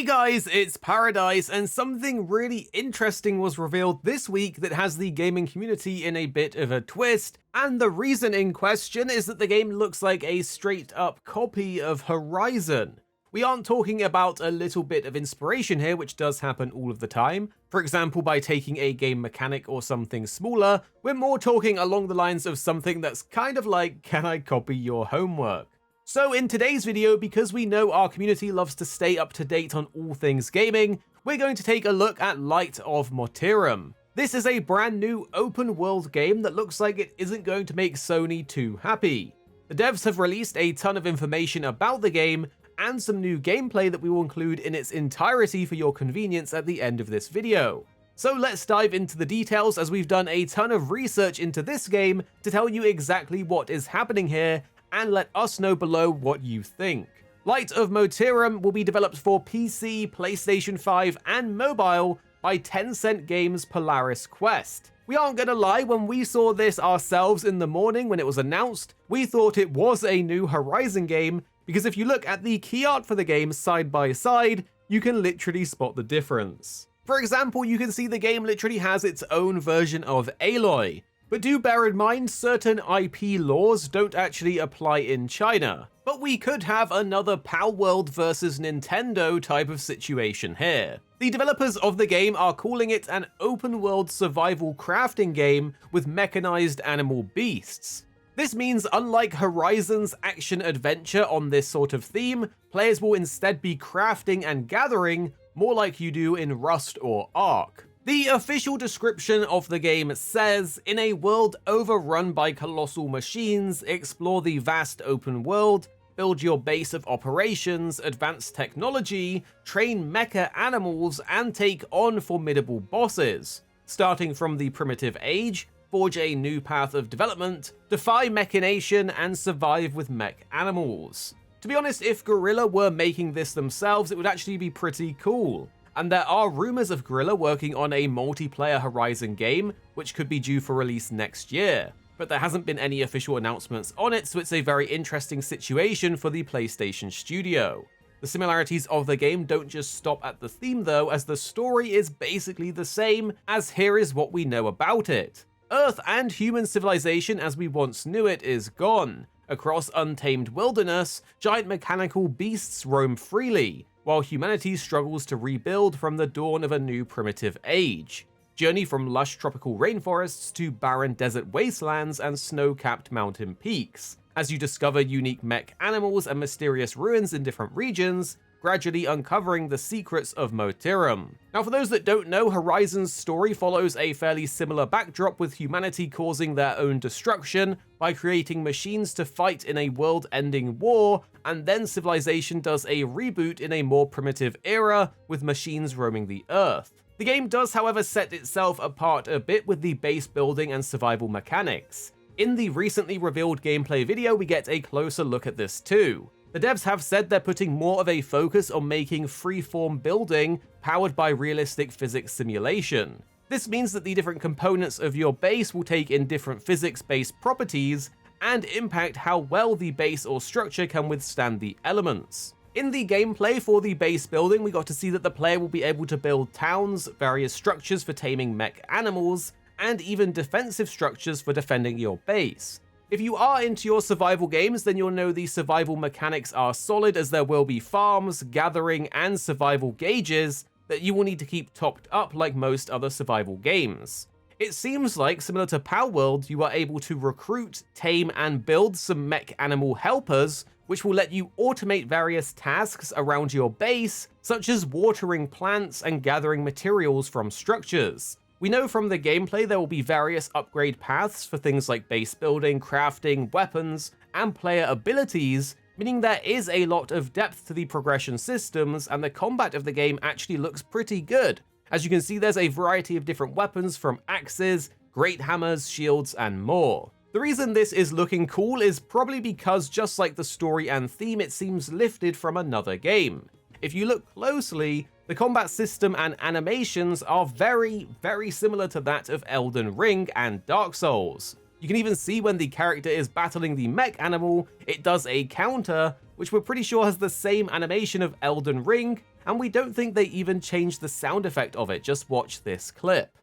Hey guys, it's Paradise, and something really interesting was revealed this week that has the gaming community in a bit of a twist, and the reason in question is that the game looks like a straight up copy of Horizon. We aren't talking about a little bit of inspiration here, which does happen all of the time, for example by taking a game mechanic or something smaller. We're more talking along the lines of something that's kind of like, can I copy your homework? So in today's video, because we know our community loves to stay up to date on all things gaming, we're going to take a look at Light of Motiram. This is a brand new open world game that looks like it isn't going to make Sony too happy. The devs have released a ton of information about the game and some new gameplay that we will include in its entirety for your convenience at the end of this video. So let's dive into the details, as we've done a ton of research into this game to tell you exactly what is happening here, and let us know below what you think. Light of Motiram will be developed for PC, PlayStation 5 and mobile by Tencent Games Polaris Quest. We aren't gonna lie, when we saw this ourselves in the morning when it was announced, we thought it was a new Horizon game, because if you look at the key art for the game side by side, you can literally spot the difference. For example, you can see the game literally has its own version of Aloy. But do bear in mind, certain IP laws don't actually apply in China. But we could have another Palworld versus Nintendo type of situation here. The developers of the game are calling it an open-world survival crafting game with mechanized animal beasts. This means, unlike Horizon's action-adventure on this sort of theme, players will instead be crafting and gathering, more like you do in Rust or Ark. The official description of the game says, in a world overrun by colossal machines, explore the vast open world, build your base of operations, advance technology, train mecha animals, and take on formidable bosses. Starting from the primitive age, forge a new path of development, defy machination, and survive with mech animals. To be honest, if Guerrilla were making this themselves, it would actually be pretty cool. And there are rumors of Guerrilla working on a multiplayer Horizon game, which could be due for release next year. But there hasn't been any official announcements on it, so it's a very interesting situation for the PlayStation studio. The similarities of the game don't just stop at the theme though, as the story is basically the same, as here is what we know about it. Earth and human civilization as we once knew it is gone. Across untamed wilderness, giant mechanical beasts roam freely, while humanity struggles to rebuild from the dawn of a new primitive age. Journey from lush tropical rainforests to barren desert wastelands and snow-capped mountain peaks, as you discover unique mech animals and mysterious ruins in different regions, gradually uncovering the secrets of Motiram. Now, for those that don't know, Horizon's story follows a fairly similar backdrop, with humanity causing their own destruction by creating machines to fight in a world-ending war, and then civilization does a reboot in a more primitive era, with machines roaming the Earth. The game does, however, set itself apart a bit with the base building and survival mechanics. In the recently revealed gameplay video, we get a closer look at this too. The devs have said they're putting more of a focus on making freeform building powered by realistic physics simulation. This means that the different components of your base will take in different physics-based properties and impact how well the base or structure can withstand the elements. In the gameplay for the base building, we got to see that the player will be able to build towns, various structures for taming mech animals, and even defensive structures for defending your base. If you are into your survival games, then you'll know the survival mechanics are solid, as there will be farms, gathering, and survival gauges that you will need to keep topped up like most other survival games. It seems like, similar to Palworld, you are able to recruit, tame, and build some mech animal helpers, which will let you automate various tasks around your base, such as watering plants and gathering materials from structures. We know from the gameplay there will be various upgrade paths for things like base building, crafting, weapons, and player abilities, meaning there is a lot of depth to the progression systems, and the combat of the game actually looks pretty good. As you can see, there's a variety of different weapons, from axes, great hammers, shields, and more. The reason this is looking cool is probably because, just like the story and theme, it seems lifted from another game. If you look closely, the combat system and animations are very, very similar to that of Elden Ring and Dark Souls. You can even see when the character is battling the mech animal, it does a counter, which we're pretty sure has the same animation of Elden Ring, and we don't think they even changed the sound effect of it. Just watch this clip.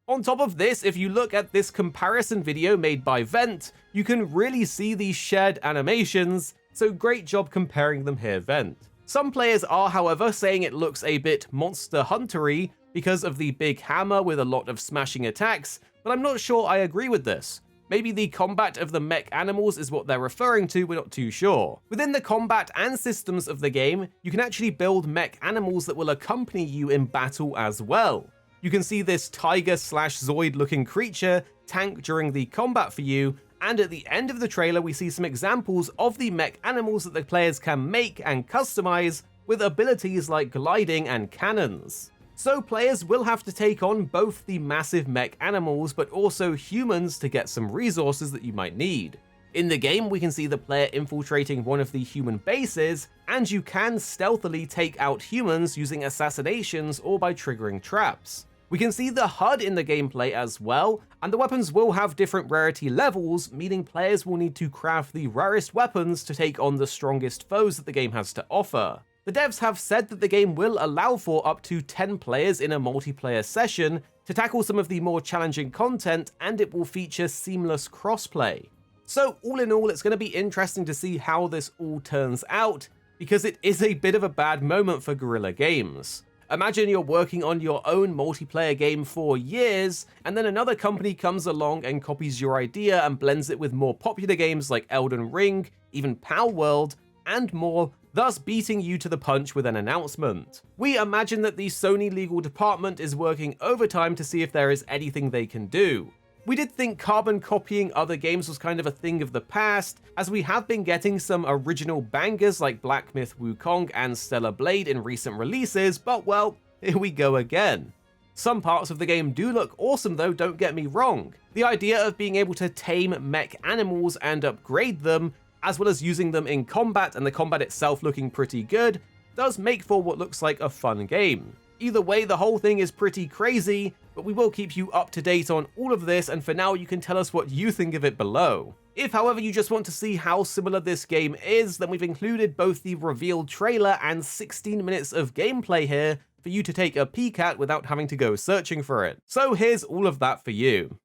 On top of this, if you look at this comparison video made by Vent, you can really see these shared animations, so great job comparing them here, Vent. Some players are, however, saying it looks a bit Monster Hunter-y because of the big hammer with a lot of smashing attacks, but I'm not sure I agree with this. Maybe the combat of the Mechanimals is what they're referring to, we're not too sure. Within the combat and systems of the game, you can actually build Mechanimals that will accompany you in battle as well. You can see this tiger/zoid looking creature tank during the combat for you, and at the end of the trailer we see some examples of the Mechanimals that the players can make and customize with abilities like gliding and cannons. So players will have to take on both the massive Mechanimals but also humans to get some resources that you might need. In the game, we can see the player infiltrating one of the human bases, and you can stealthily take out humans using assassinations or by triggering traps. We can see the HUD in the gameplay as well, and the weapons will have different rarity levels, meaning players will need to craft the rarest weapons to take on the strongest foes that the game has to offer. The devs have said that the game will allow for up to 10 players in a multiplayer session to tackle some of the more challenging content, and it will feature seamless crossplay. So all in all, it's going to be interesting to see how this all turns out, because it is a bit of a bad moment for Guerrilla Games. Imagine you're working on your own multiplayer game for years, and then another company comes along and copies your idea and blends it with more popular games like Elden Ring, even Power World, and more, thus beating you to the punch with an announcement. We imagine that the Sony legal department is working overtime to see if there is anything they can do. We did think carbon copying other games was kind of a thing of the past, as we have been getting some original bangers like Black Myth Wukong and Stellar Blade in recent releases, but well, here we go again. Some parts of the game do look awesome though, don't get me wrong. The idea of being able to tame Mechanimals and upgrade them, as well as using them in combat and the combat itself looking pretty good, does make for what looks like a fun game. Either way, the whole thing is pretty crazy, but we will keep you up to date on all of this, and for now you can tell us what you think of it below. If however you just want to see how similar this game is, then we've included both the revealed trailer and 16 minutes of gameplay here for you to take a peek at without having to go searching for it. So here's all of that for you.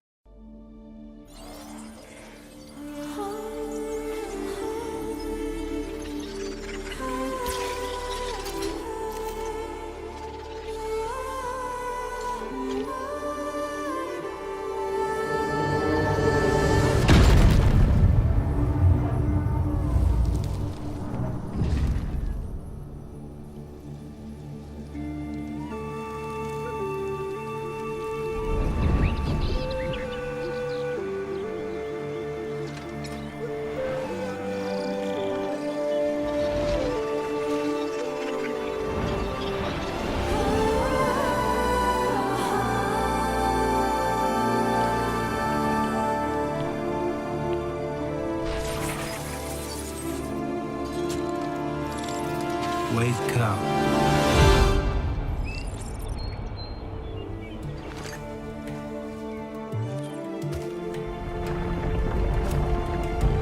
Wake up.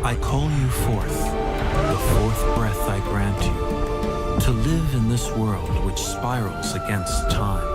I call you forth, the fourth breath I grant you, to live in this world which spirals against time.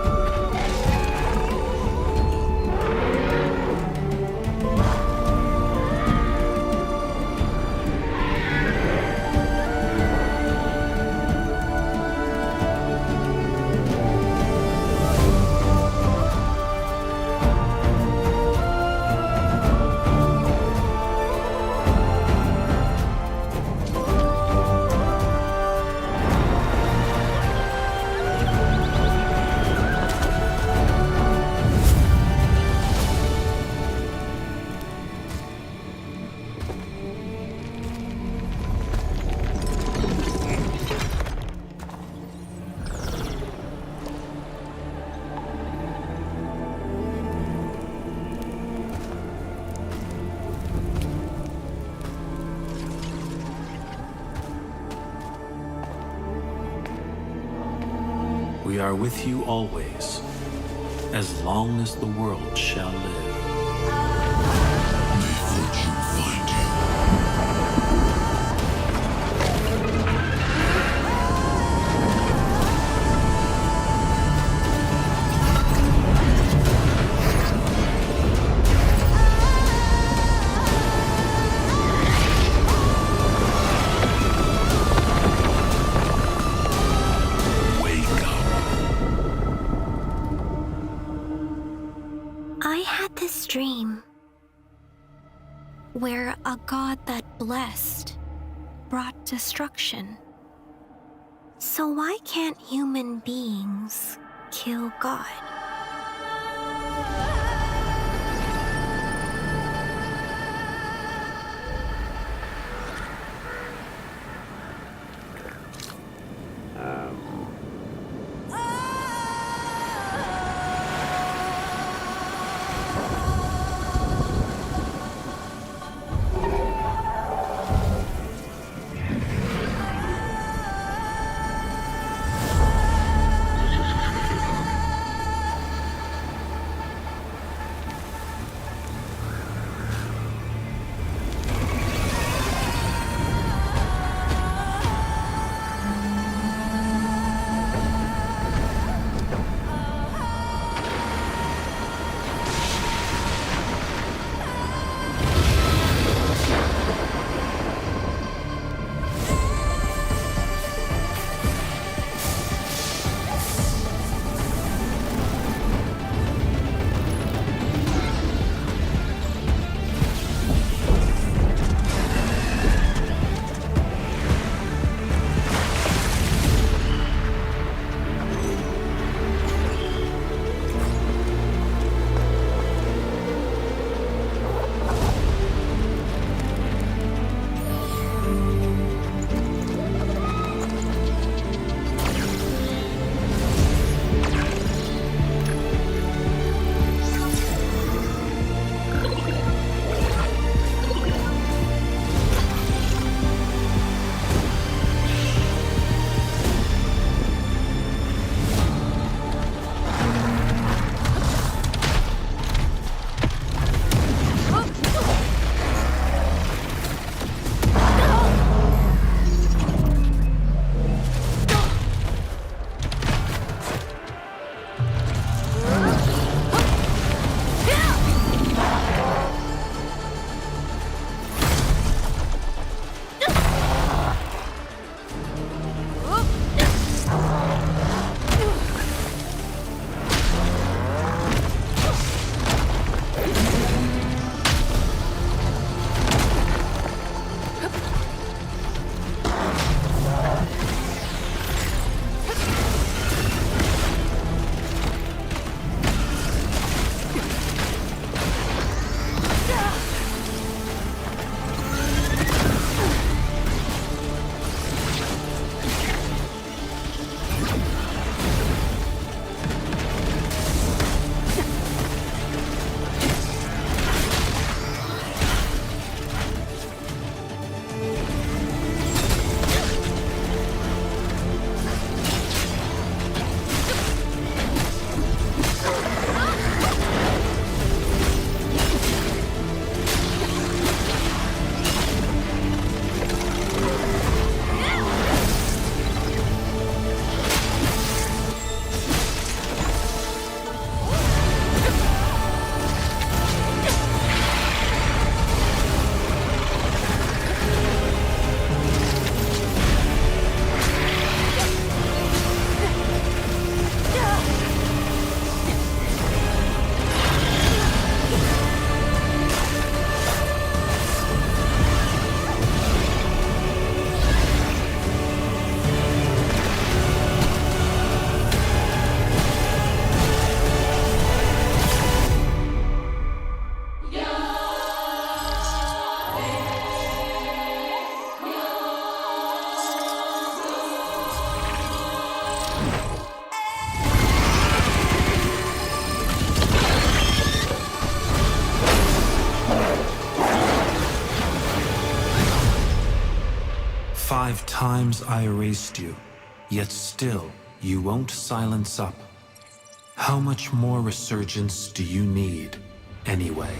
We are with you always, as long as the world shall live. May fortune find you. where a god that blessed brought destruction. So why can't human beings kill God?5 times I erased you, yet still you won't silence up. How much more resurgence do you need, anyway?